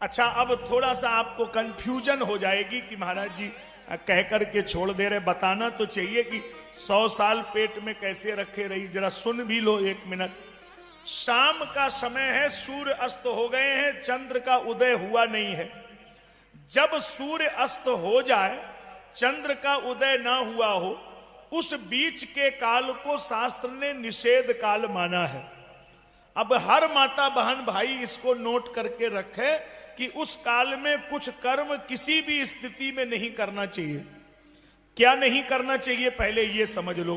अच्छा, अब थोड़ा सा आपको कंफ्यूजन हो जाएगी कि महाराज जी कह करके छोड़ दे रहे, बताना तो चाहिए कि 100 साल पेट में कैसे रखे रही, जरा सुन भी लो 1 मिनट। शाम का समय है, सूर्य अस्त हो गए हैं, चंद्र का उदय हुआ नहीं है। जब सूर्य अस्त हो जाए, चंद्र का उदय ना हुआ हो, उस बीच के काल को शास्त्र ने निषेध काल माना है। अब हर माता बहन भाई इसको नोट करके रखे कि उस काल में कुछ कर्म किसी भी स्थिति में नहीं करना चाहिए। क्या नहीं करना चाहिए, पहले ये समझ लो।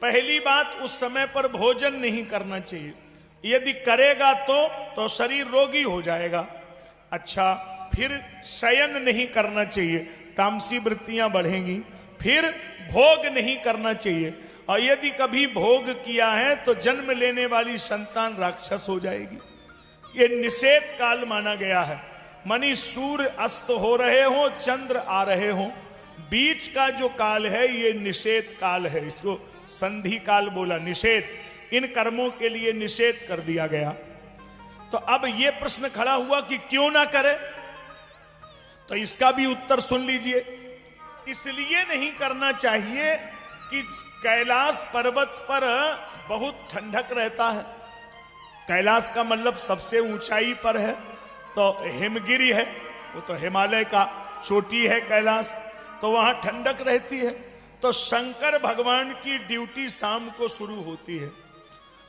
पहली बात, उस समय पर भोजन नहीं करना चाहिए। यदि करेगा तो शरीर रोगी हो जाएगा। अच्छा, फिर शयन नहीं करना चाहिए, तामसी वृत्तियां बढ़ेंगी। फिर भोग नहीं करना चाहिए, और यदि कभी भोग किया है तो जन्म लेने वाली संतान राक्षस हो जाएगी। ये निषेध काल माना गया है। मनी सूर्य अस्त हो रहे हो, चंद्र आ रहे हो, बीच का जो काल है ये निषेध काल है। इसको संधि काल बोला, निषेध। इन कर्मों के लिए निषेध कर दिया गया। तो अब ये प्रश्न खड़ा हुआ कि क्यों ना करे, तो इसका भी उत्तर सुन लीजिए। इसलिए नहीं करना चाहिए कि कैलाश पर्वत पर बहुत ठंडक रहता है। कैलाश का मतलब सबसे ऊंचाई पर है, तो हिमगिरी है, वो तो हिमालय का चोटी है कैलाश, तो वहां ठंडक रहती है। तो शंकर भगवान की ड्यूटी शाम को शुरू होती है।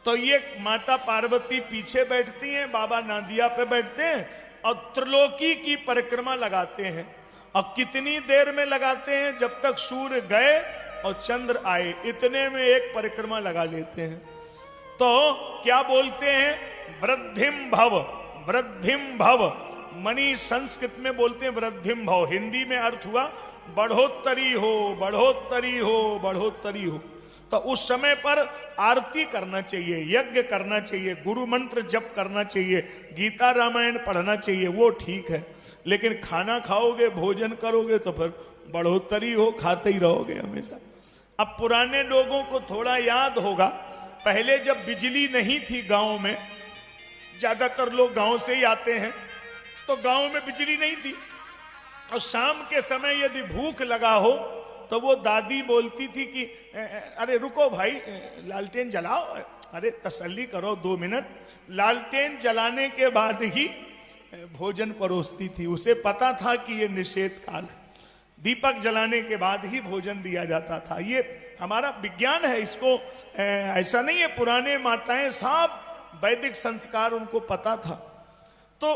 तो ये माता पार्वती पीछे बैठती हैं, बाबा नादिया पे बैठते हैं और त्रिलोकी की परिक्रमा लगाते हैं। और कितनी देर में लगाते हैं, जब तक सूर्य गए और चंद्र आए, इतने में एक परिक्रमा लगा लेते हैं। तो क्या बोलते हैं, वृद्धिम भव, वृद्धिम भव। मनी संस्कृत में बोलते हैं वृद्धिम भव, हिंदी में अर्थ हुआ बढ़ोत्तरी हो, बढ़ोत्तरी हो, बढ़ोत्तरी हो। तो उस समय पर आरती करना चाहिए, यज्ञ करना चाहिए, गुरु मंत्र जप करना चाहिए, गीता रामायण पढ़ना चाहिए, वो ठीक है। लेकिन खाना खाओगे, भोजन करोगे तो फिर बढ़ोत्तरी हो, खाते ही रहोगे हमेशा। अब पुराने लोगों को थोड़ा याद होगा, पहले जब बिजली नहीं थी गांव में, ज्यादातर लोग गांव से ही आते हैं, तो गांव में बिजली नहीं थी, और शाम के समय यदि भूख लगा हो तो वो दादी बोलती थी कि अरे रुको भाई, लालटेन जलाओ, अरे तसल्ली करो 2 मिनट। लालटेन जलाने के बाद ही भोजन परोसती थी। उसे पता था कि ये निषेध काल है, दीपक जलाने के बाद ही भोजन दिया जाता था। ये हमारा विज्ञान है, इसको ऐसा नहीं है। पुराने माताएं सब वैदिक संस्कार उनको पता था। तो